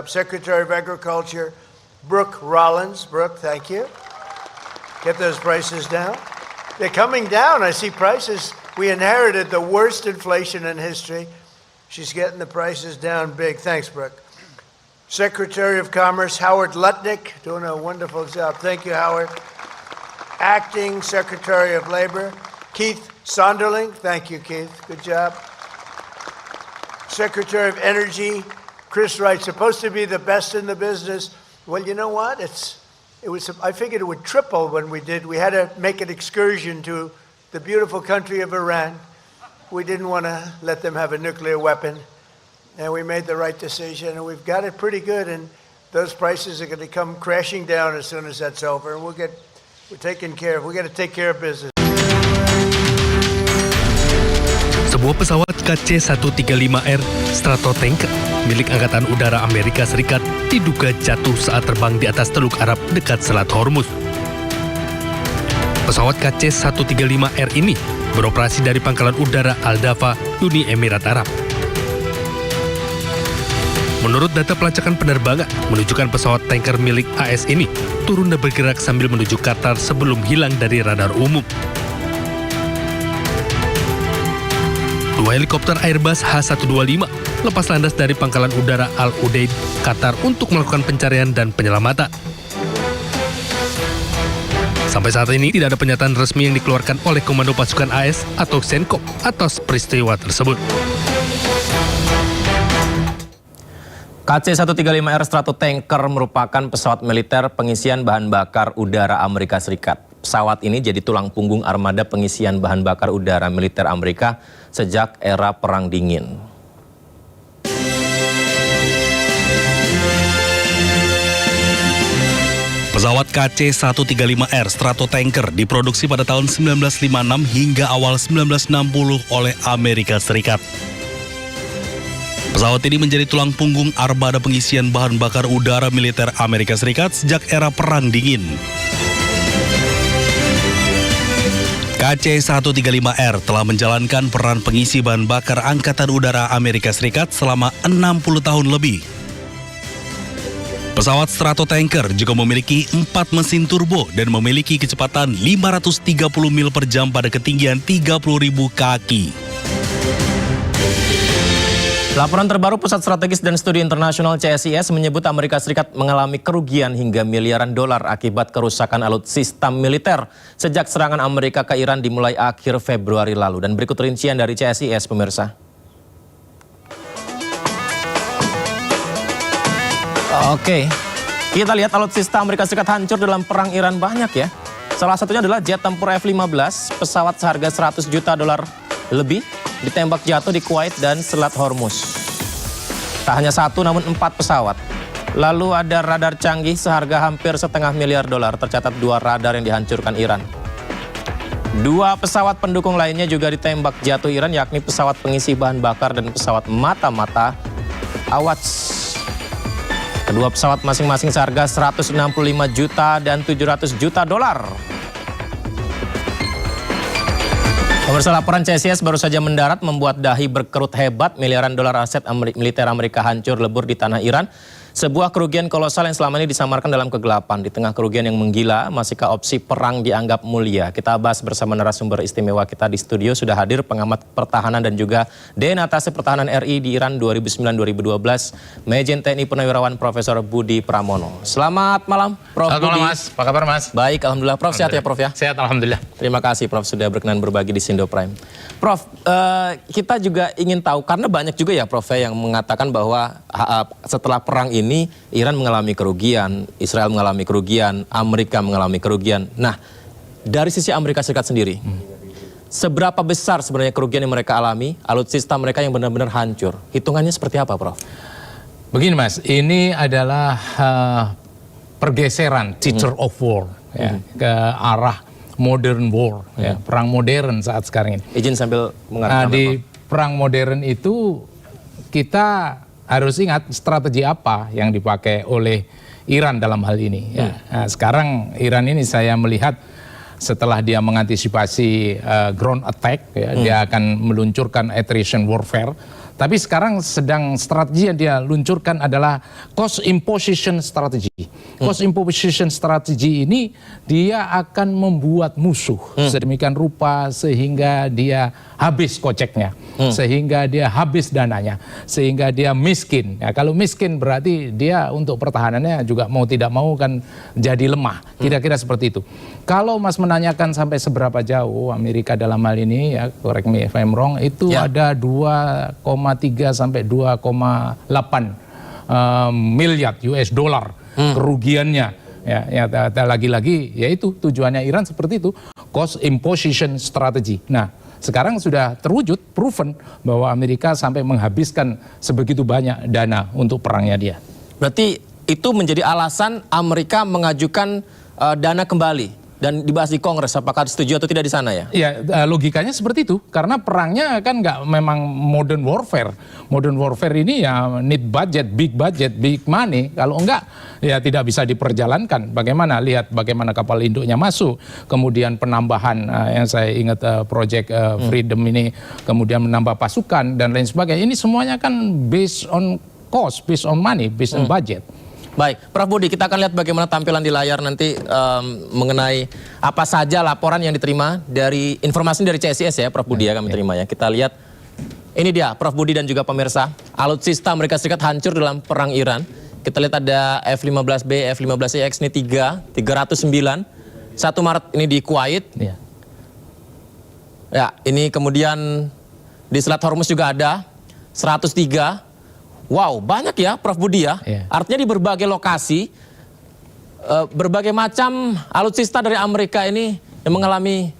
Secretary of Agriculture, Brooke Rollins. Brooke, thank you. Get those prices down. They're coming down. I see prices. We inherited the worst inflation in history. She's getting the prices down big. Thanks, Brooke. Secretary of Commerce, Howard Lutnick, doing a wonderful job. Thank you, Howard. Acting Secretary of Labor, Keith Sonderling. Thank you, Keith. Good job. Secretary of Energy, Chris Wright, supposed to be the best in the business. Well, you know what? I figured it would triple when we did. We had to make an excursion to the beautiful country of Iran. We didn't want to let them have a nuclear weapon. And we made the right decision, and we've got it pretty good. And those prices are going to come crashing down as soon as that's over. And we're taken care of. We got to take care of business. Sebuah pesawat KC-135R Stratotanker milik Angkatan Udara Amerika Serikat diduga jatuh saat terbang di atas Teluk Arab dekat Selat Hormuz. Pesawat KC-135R ini beroperasi dari Pangkalan Udara Al-Dafa, Uni Emirat Arab. Menurut data pelacakan penerbangan, menunjukkan pesawat tanker milik AS ini turun dan bergerak sambil menuju Qatar sebelum hilang dari radar umum. Dua helikopter Airbus H125 lepas landas dari Pangkalan Udara Al-Udeid, Qatar untuk melakukan pencarian dan penyelamatan. Sampai saat ini tidak ada pernyataan resmi yang dikeluarkan oleh Komando Pasukan AS atau CENTCOM atas peristiwa tersebut. KC-135R Stratotanker merupakan pesawat militer pengisian bahan bakar udara Amerika Serikat. Pesawat ini jadi tulang punggung armada pengisian bahan bakar udara militer Amerika sejak era Perang Dingin. Pesawat KC-135R Stratotanker diproduksi pada tahun 1956 hingga awal 1960 oleh Amerika Serikat. Pesawat ini menjadi tulang punggung armada pengisian bahan bakar udara militer Amerika Serikat sejak era Perang Dingin. KC-135R telah menjalankan peran pengisi bahan bakar Angkatan Udara Amerika Serikat selama 60 tahun lebih. Pesawat Stratotanker juga memiliki 4 mesin turbo dan memiliki kecepatan 530 mil per jam pada ketinggian 30.000 kaki. Laporan terbaru Pusat Strategis dan Studi Internasional CSIS menyebut Amerika Serikat mengalami kerugian hingga miliaran dolar akibat kerusakan alutsista militer sejak serangan Amerika ke Iran dimulai akhir Februari lalu. Dan berikut rincian dari CSIS, pemirsa. Oke, kita lihat alutsista Amerika Serikat hancur dalam perang Iran banyak ya. Salah satunya adalah jet tempur F-15, pesawat seharga 100 juta dolar lebih, ditembak jatuh di Kuwait dan Selat Hormuz. Tak hanya satu, namun 4 pesawat. Lalu ada radar canggih seharga hampir $500 miliar, tercatat 2 radar yang dihancurkan Iran. 2 pesawat pendukung lainnya juga ditembak jatuh Iran, yakni pesawat pengisi bahan bakar dan pesawat mata-mata Awatz. Kedua pesawat masing-masing seharga 165 juta dan 700 juta dolar. Pemirsa, laporan CSIS baru saja mendarat membuat dahi berkerut hebat. Miliaran dolar aset militer Amerika hancur lebur di tanah Iran. Sebuah kerugian kolosal yang selama ini disamarkan dalam kegelapan. Di tengah kerugian yang menggila, masihkah opsi perang dianggap mulia? Kita bahas bersama narasumber istimewa kita di studio. Sudah hadir pengamat pertahanan dan juga DNAtase Pertahanan RI di Iran 2009-2012, Majen TNI Purnawirawan Profesor Budi Pramono. Selamat malam, Prof. Selamat malam, Mas. Apa kabar, Mas? Baik, alhamdulillah. Prof, sehat ya, Prof ya? Sehat, alhamdulillah. Terima kasih, Prof, sudah berkenan berbagi di Sindo Prime. Prof, kita juga ingin tahu, karena banyak juga ya, Prof, yang mengatakan bahwa setelah perang ini Iran mengalami kerugian, Israel mengalami kerugian, Amerika mengalami kerugian. Nah, dari sisi Amerika Serikat sendiri, seberapa besar sebenarnya kerugian yang mereka alami, alutsista mereka yang benar-benar hancur? Hitungannya seperti apa, Prof? Begini, Mas, ini adalah pergeseran theater of war ya, ke arah modern war, ya, perang modern saat sekarang ini. Izin sambil mengatakan. Di perang modern itu kita harus ingat strategi apa yang dipakai oleh Iran dalam hal ini. Ya. Nah, sekarang Iran ini saya melihat setelah dia mengantisipasi ground attack, ya, dia akan meluncurkan attrition warfare, Tapi sekarang sedang strategi yang dia luncurkan adalah cost imposition strategy. Cost imposition strategy ini dia akan membuat musuh sedemikian rupa sehingga dia habis koceknya, sehingga dia habis dananya, sehingga dia miskin. Ya, kalau miskin berarti dia untuk pertahanannya juga mau tidak mau kan jadi lemah. Kira-kira seperti itu. Kalau Mas menanyakan sampai seberapa jauh Amerika dalam hal ini, ya correct me if I'm wrong, itu ada 2,3 sampai 2,8 miliar US dollar kerugiannya. Ya lagi-lagi yaitu tujuannya Iran seperti itu, cost imposition strategy. Nah, sekarang sudah terwujud, proven bahwa Amerika sampai menghabiskan sebegitu banyak dana untuk perangnya dia. Berarti itu menjadi alasan Amerika mengajukan dana kembali dan dibahas di Kongres, apakah setuju atau tidak di sana ya? Ya, logikanya seperti itu, karena perangnya kan nggak memang modern warfare. Modern warfare ini ya need budget, big money. Kalau enggak, ya tidak bisa diperjalankan. Bagaimana? Lihat bagaimana kapal induknya masuk, kemudian penambahan yang saya ingat Project Freedom ini, kemudian menambah pasukan dan lain sebagainya. Ini semuanya kan based on cost, based on money, based on budget. Baik, Prof. Budi, kita akan lihat bagaimana tampilan di layar nanti mengenai apa saja laporan yang diterima dari informasi dari CSIS ya, Prof. Budi ya kami terima ya. Kita lihat, ini dia Prof. Budi dan juga pemirsa, alutsista Amerika Serikat hancur dalam perang Iran. Kita lihat ada F-15B, F-15EX ini 309. 1 Maret ini di Kuwait. Ya, ini kemudian di Selat Hormuz juga ada 103. Wow, banyak ya Prof. Budi ya. Artinya di berbagai lokasi, berbagai macam alutsista dari Amerika ini yang mengalami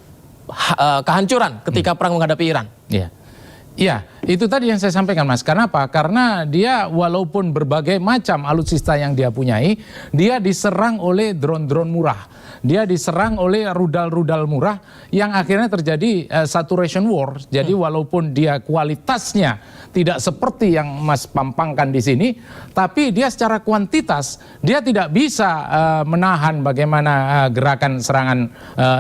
kehancuran ketika perang menghadapi Iran. Iya, itu tadi yang saya sampaikan Mas. Karena apa? Karena dia walaupun berbagai macam alutsista yang dia punyai, dia diserang oleh drone-drone murah. Dia diserang oleh rudal-rudal murah yang akhirnya terjadi saturation war. Jadi walaupun dia kualitasnya tidak seperti yang Mas pampangkan di sini, tapi dia secara kuantitas dia tidak bisa menahan bagaimana gerakan serangan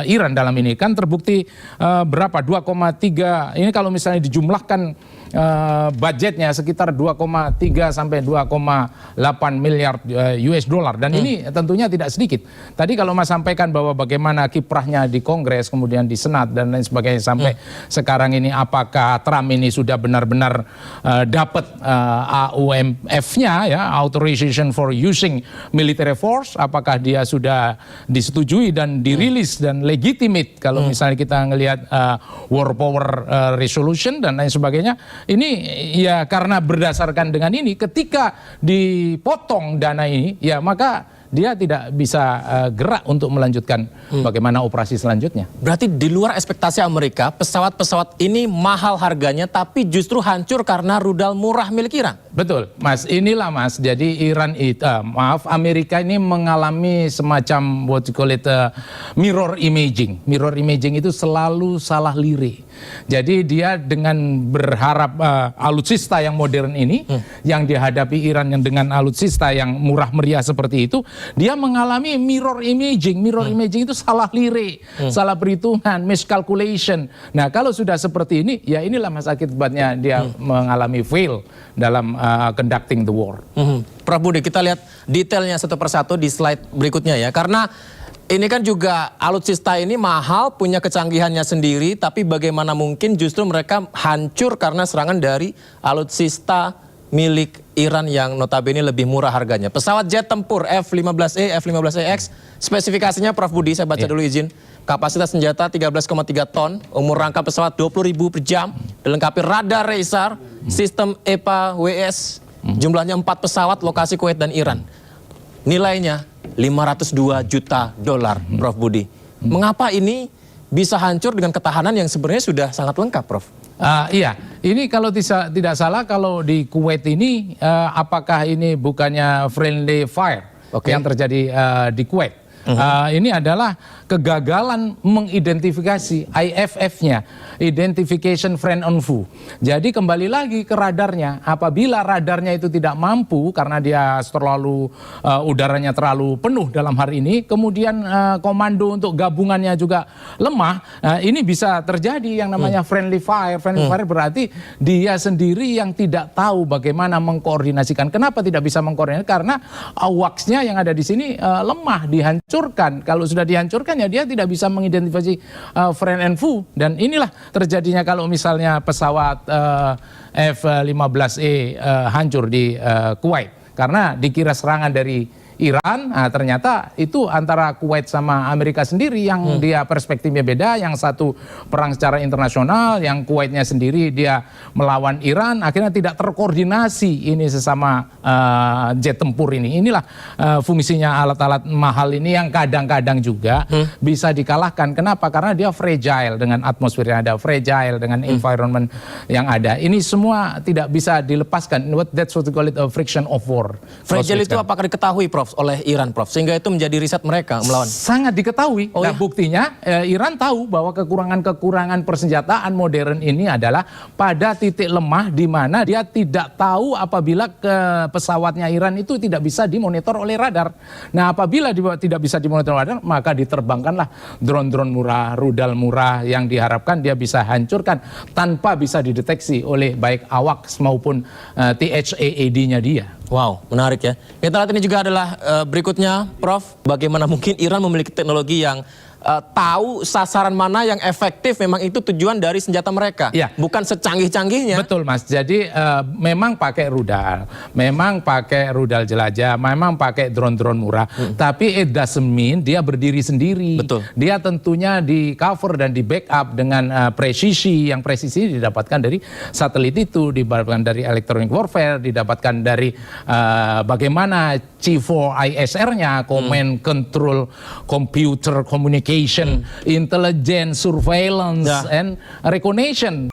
Iran dalam ini. Kan terbukti berapa? 2,3 ini kalau misalnya dijumlahkan budgetnya sekitar 2,3 sampai 2,8 miliar US dollar dan ini tentunya tidak sedikit. Tadi kalau Mas sampaikan bahwa bagaimana kiprahnya di Kongres kemudian di Senat dan lain sebagainya sampai sekarang ini apakah Trump ini sudah benar-benar dapat AUMF-nya ya, Authorization for Using Military Force, apakah dia sudah disetujui dan dirilis dan legitimate kalau misalnya kita ngelihat War Power Resolution dan lain sebagainya. Ini ya karena berdasarkan dengan ini ketika dipotong dana ini ya maka dia tidak bisa gerak untuk melanjutkan bagaimana operasi selanjutnya. Berarti di luar ekspektasi Amerika, pesawat-pesawat ini mahal harganya tapi justru hancur karena rudal murah milik Iran. Betul, Mas. Inilah Mas. Jadi Amerika ini mengalami semacam what you call it mirror imaging. Mirror imaging itu selalu salah lirik. Jadi dia dengan berharap alutsista yang modern ini yang dihadapi Iran yang dengan alutsista yang murah meriah seperti itu, dia mengalami mirror imaging. Mirror imaging itu salah lirik, salah perhitungan, miscalculation. Nah, kalau sudah seperti ini, ya inilah Mas akibatnya dia mengalami fail dalam conducting the war. Prof. Budi, kita lihat detailnya satu persatu di slide berikutnya ya. Karena ini kan juga alutsista ini mahal, punya kecanggihannya sendiri, tapi bagaimana mungkin justru mereka hancur karena serangan dari alutsista milik Iran yang notabene lebih murah harganya. Pesawat jet tempur F-15E, F-15EX, spesifikasinya Prof. Budi, saya baca dulu izin. Kapasitas senjata 13,3 ton, umur rangka pesawat 20.000 per jam, dilengkapi radar Racer, sistem EPA-WS, jumlahnya 4 pesawat, lokasi Kuwait dan Iran. Nilainya 502 juta dolar, Prof. Budi. Mengapa ini bisa hancur dengan ketahanan yang sebenarnya sudah sangat lengkap, Prof? Iya, ini kalau tidak salah kalau di Kuwait ini apakah ini bukannya friendly fire yang terjadi di Kuwait? Ini adalah kegagalan mengidentifikasi IFF-nya, Identification Friend on Foe. Jadi kembali lagi ke radarnya. Apabila radarnya itu tidak mampu karena dia udaranya terlalu penuh dalam hari ini, kemudian komando untuk gabungannya juga lemah, ini bisa terjadi yang namanya friendly fire. Friendly fire berarti dia sendiri yang tidak tahu bagaimana mengkoordinasikan. Kenapa tidak bisa mengkoordinasikan? Karena AWACS-nya yang ada di sini lemah, dihancurkan. Kalau sudah dihancurkan ya dia tidak bisa mengidentifikasi friend and foe. Dan inilah terjadinya kalau misalnya pesawat F-15E hancur di Kuwait. Karena dikira serangan dari Iran, ternyata itu antara Kuwait sama Amerika sendiri yang dia perspektifnya beda. Yang satu perang secara internasional, yang Kuwaitnya sendiri dia melawan Iran, akhirnya tidak terkoordinasi ini sesama jet tempur ini. Inilah fungsinya alat-alat mahal ini yang kadang-kadang juga bisa dikalahkan. Kenapa? Karena dia fragile dengan atmosfer yang ada, fragile dengan environment yang ada. Ini semua tidak bisa dilepaskan. That's what we call it a friction of war. Fragile itu apakah diketahui, Prof, oleh Iran, Prof, sehingga itu menjadi riset mereka melawan? Sangat diketahui. Oh, nah, ya? buktinya Iran tahu bahwa kekurangan-kekurangan persenjataan modern ini adalah pada titik lemah di mana dia tidak tahu apabila pesawatnya Iran itu tidak bisa dimonitor oleh radar. Nah, apabila tidak bisa dimonitor oleh radar, maka diterbangkanlah drone-drone murah, rudal murah yang diharapkan dia bisa hancurkan tanpa bisa dideteksi oleh baik AWACS maupun THAAD-nya dia. Wow, menarik ya. Kita lihat ini juga adalah berikutnya, Prof. Bagaimana mungkin Iran memiliki teknologi yang tahu sasaran mana yang efektif, memang itu tujuan dari senjata mereka. Ya. Bukan secanggih-canggihnya. Betul, Mas. Jadi memang pakai rudal, memang pakai rudal jelajah, memang pakai drone-drone murah. Tapi it doesn't mean dia berdiri sendiri. Betul. Dia tentunya di cover dan di backup dengan presisi. Yang presisi didapatkan dari satelit itu, didapatkan dari electronic warfare, didapatkan dari bagaimana C4ISR-nya, command control, computer communication, intelligence, surveillance, and recognition.